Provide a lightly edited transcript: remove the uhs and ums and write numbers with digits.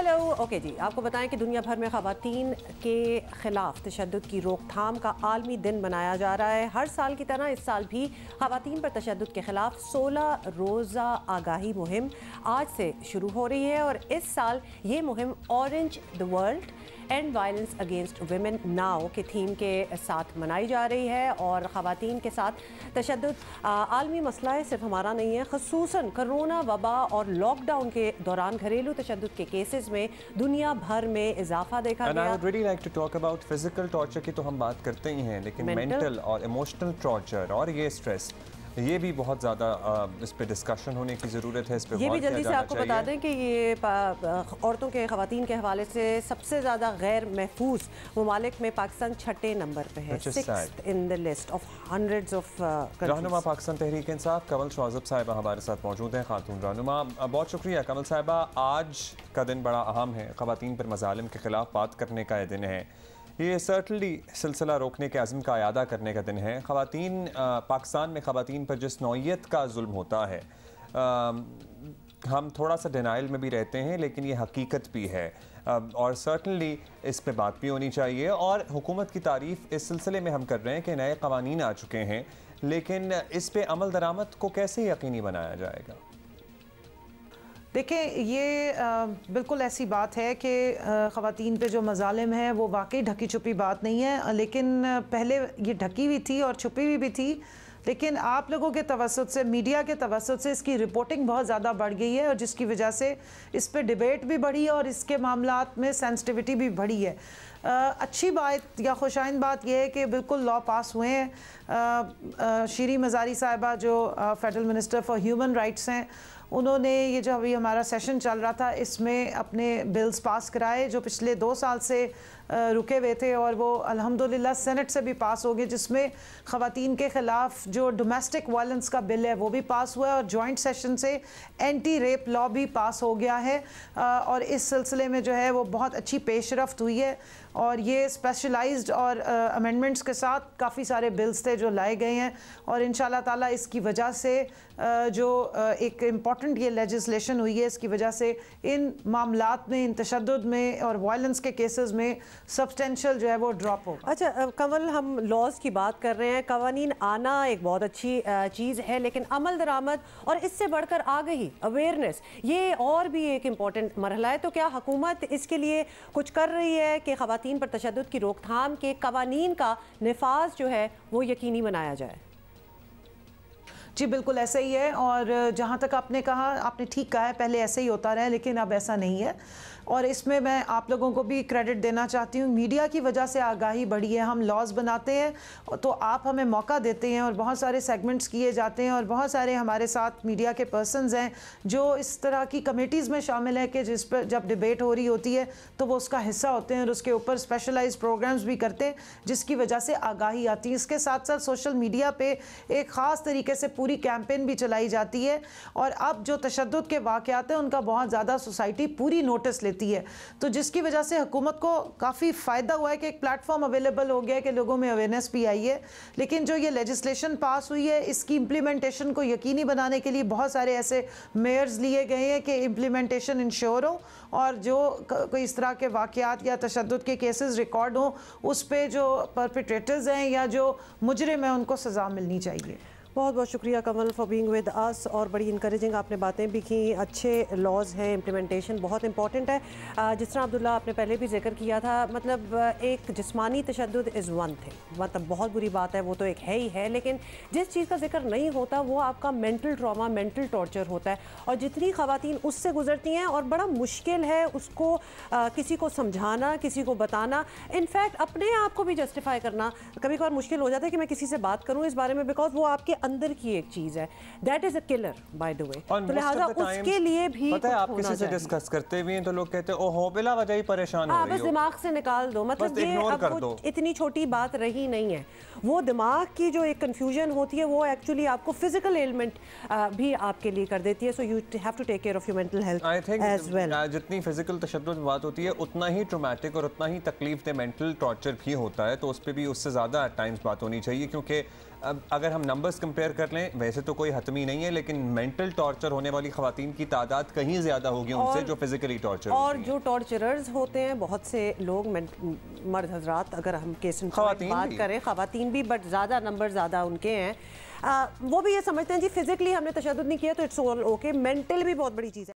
Hello okay जी, आपको बताएं कि दुनिया भर में ख़वातीन के ख़िलाफ़ तशद्दुद की रोकथाम का आलमी दिन मनाया जा रहा है। हर साल की तरह इस साल भी ख़वातीन पर तशद्दुद के ख़िलाफ़ 16 रोज़ा आगाही मुहिम आज से शुरू हो रही है और इस साल ये मुहिम orange the world and violence against women now के थीम के साथ मनाई जा रही है। और ख़वातीन के साथ तशद्दुद आलमी मसला है, सिर्फ हमारा नहीं है। ख़ुसूसन कोरोना वबा और लॉकडाउन के दौरान घरेलू तशद्दुद के केसेस में दुनिया भर में इजाफा देखा गया। I would really like to talk about physical torture की तो हम बात करते ही हैं, लेकिन मेंटल और इमोशनल टॉर्चर और ये स्ट्रेस, ये भी बहुत ज़्यादा इस पे डिस्कशन होने की ज़रूरत है। इस पे ये भी जल्दी से आपको बता दें कि ये औरतों के ख़वातीन के हवाले से सबसे ज़्यादा गैर महफूज ममालिक में पाकिस्तान 6 नंबर पे है, 6th in the list of hundreds of countries. रहनुमा पाकिस्तान तहरीक इंसाफ कमल शवाज़ब साहिबा हमारे साथ मौजूद हैं, खातून रहनुमा। बहुत शुक्रिया कमल साहिबा। आज का दिन बड़ा अहम है, ख़वातीन पर मज़ालिम के ख़िलाफ़ बात करने का ये दिन है। ये सर्टनली सिलसिला रोकने के अज़्म का अयादा करने का दिन है। ख़वातीन पाकिस्तान में ख़वातीन पर जिस नौइयत का जुल्म होता है, हम थोड़ा सा डिनाइल में भी रहते हैं, लेकिन ये हकीकत भी है और सर्टनली इस पे बात भी होनी चाहिए। और हुकूमत की तारीफ़ इस सिलसिले में हम कर रहे हैं कि नए क़वानीन आ चुके हैं, लेकिन इस पे अमल दरामद को कैसे यकीनी बनाया जाएगा? देखें, ये बिल्कुल ऐसी बात है कि ख़वातीन पे जो मज़ालिम है वो वाकई ढकी छुपी बात नहीं है, लेकिन पहले ये ढकी हुई थी और छुपी हुई भी थी। लेकिन आप लोगों के तवस्सुत से, मीडिया के तवस्सुत से इसकी रिपोर्टिंग बहुत ज़्यादा बढ़ गई है और जिसकी वजह से इस पे डिबेट भी बढ़ी है और इसके मामलात में सेंसिटिविटी भी बढ़ी है। अच्छी बात या खुशाइन बात यह है कि बिल्कुल लॉ पास हुए हैं। शीरी मज़ारी साहिबा जो federal minister for human rights हैं, उन्होंने ये जो अभी हमारा सेशन चल रहा था इसमें अपने बिल्स पास कराए जो पिछले 2 साल से रुके हुए थे और वो अल्हम्दुलिल्लाह सेनेट से भी पास हो गए, जिसमें ख़वातीन के ख़िलाफ़ जो डोमेस्टिक वायलेंस का बिल है वो भी पास हुआ है और जॉइंट सेशन से एंटी रेप लॉ भी पास हो गया है। और इस सिलसिले में जो है वो बहुत अच्छी पेशरफ्त हुई है और ये स्पेशलाइज्ड और अमेंडमेंट्स के साथ काफ़ी सारे बिल्स थे जो लाए गए हैं और इंशाल्लाह ताला इसकी वजह से जो एक इम्पॉर्टेंट ये लेजिस्लेशन हुई है, इसकी वजह से इन मामलात में, इन तशद्दुद में और वायलेंस के केसेस में सब्सटेंशियल जो है वो ड्रॉप हो। अच्छा कमल, हम लॉज की बात कर रहे हैं, कवानीन आना एक बहुत अच्छी चीज़ है, लेकिन अमल दरामद और इससे बढ़कर आगाही, अवेयरनेस, ये और भी एक इम्पॉर्टेंट मरहला है। तो क्या हुकूमत इसके लिए कुछ कर रही है कि ख़वातीन पर तशद्दुद की रोकथाम के कवानीन का निफाज जो है वो यकीनी बनाया जाए? जी बिल्कुल ऐसा ही है और जहाँ तक आपने कहा, आपने ठीक कहा है, पहले ऐसे ही होता रहा है लेकिन अब ऐसा नहीं है और इसमें मैं आप लोगों को भी क्रेडिट देना चाहती हूँ। मीडिया की वजह से आगाही बढ़ी है। हम लॉज बनाते हैं तो आप हमें मौका देते हैं और बहुत सारे सेगमेंट्स किए जाते हैं और बहुत सारे हमारे साथ मीडिया के पर्सनस हैं जो इस तरह की कमेटीज़ में शामिल हैं कि जिस पर जब डिबेट हो रही होती है तो वो उसका हिस्सा होते हैं और उसके ऊपर स्पेशलाइज्ड प्रोग्राम्स भी करते हैं जिसकी वजह से आगाही आती है। इसके साथ साथ सोशल मीडिया पर एक ख़ास तरीके से पूरी कैंपेन भी चलाई जाती है और अब जो तशद्दुद के वाक़यात हैं उनका बहुत ज़्यादा सोसाइटी पूरी नोटिस लेती है, तो जिसकी वजह से हुकूमत को काफ़ी फ़ायदा हुआ है कि एक प्लेटफॉर्म अवेलेबल हो गया है कि लोगों में अवेयरनेस भी आई है। लेकिन जो ये लेजिस्लेशन पास हुई है इसकी इम्प्लीमेंटेशन को यकीनी बनाने के लिए बहुत सारे ऐसे मेयर्स लिए गए हैं कि इम्प्लीमेंटेशन इंश्योर हो और जो कोई इस तरह के वाक़यात या तशद्दुद के केसेस रिकॉर्ड हों उस पर जो परपिट्रेटर्स हैं या जो मुजरिम हैं उनको सज़ा मिलनी चाहिए। बहुत बहुत शुक्रिया कमल फॉर बीइंग विद अस और बड़ी इंकरेजिंग आपने बातें भी की। अच्छे लॉज हैं, इम्प्लीमेंटेशन बहुत इंपॉर्टेंट है। जिस तरह अब्दुल्ला आपने पहले भी जिक्र किया था, मतलब एक जिस्मानी तशद्दुद इज़ वन थिंग, मतलब बहुत बुरी बात है, वो तो एक है ही है, लेकिन जिस चीज़ का जिक्र नहीं होता वो आपका मेंटल ट्रॉमा, मेंटल टॉर्चर होता है और जितनी ख़वातीन उससे गुजरती हैं और बड़ा मुश्किल है उसको किसी को समझाना, किसी को बताना, इनफैक्ट अपने आप को भी जस्टिफाई करना कभी कभार मुश्किल हो जाता है कि मैं किसी से बात करूँ इस बारे में, बिकॉज वो आपके अंदर की एक चीज है, that is a killer by the way. तो लिहाजा उसके लिए भी पता है, आप किसी से डिस्कस करते भी हैं तो लोग कहते हैं ओहो बिला वजह ही परेशान हो रही हो, बस दिमाग से निकाल दो, मतलब ये अब इतनी छोटी बात रही नहीं है। वो दिमाग की जो एक कंफ्यूजन होती है वो एक्चुअली आपको फिजिकल एलिमेंट भी आपके लिए कर देती है, so you have to take care of your mental health as well. जितनी फिजिकल तशद्दुद बात होती है उतना ही ट्रॉमेटिक और उतना ही तकलीफ दे मेंटल टॉर्चर भी होता है, तो उस पर भी उससे ज़्यादा एट टाइम्स बात होनी चाहिए क्योंकि अब अगर हम नंबर्स कंपेयर कर लें, वैसे तो कोई हतमी नहीं है, लेकिन मेंटल टॉर्चर होने वाली खवातीन की तादाद कहीं ज़्यादा होगी उनसे जो फिजिकली टॉर्चर और जो टॉर्चरर्स होते हैं बहुत से लोग, मर्द हजरात, अगर हम केस बात करें, खवातीन भी, बट ज़्यादा नंबर ज़्यादा उनके हैं। वो भी ये समझते हैं जी फिजिकली हमने तशद्दुद नहीं किया तो इट्स ऑल ओके, मेंटल भी बहुत बड़ी चीज़ है।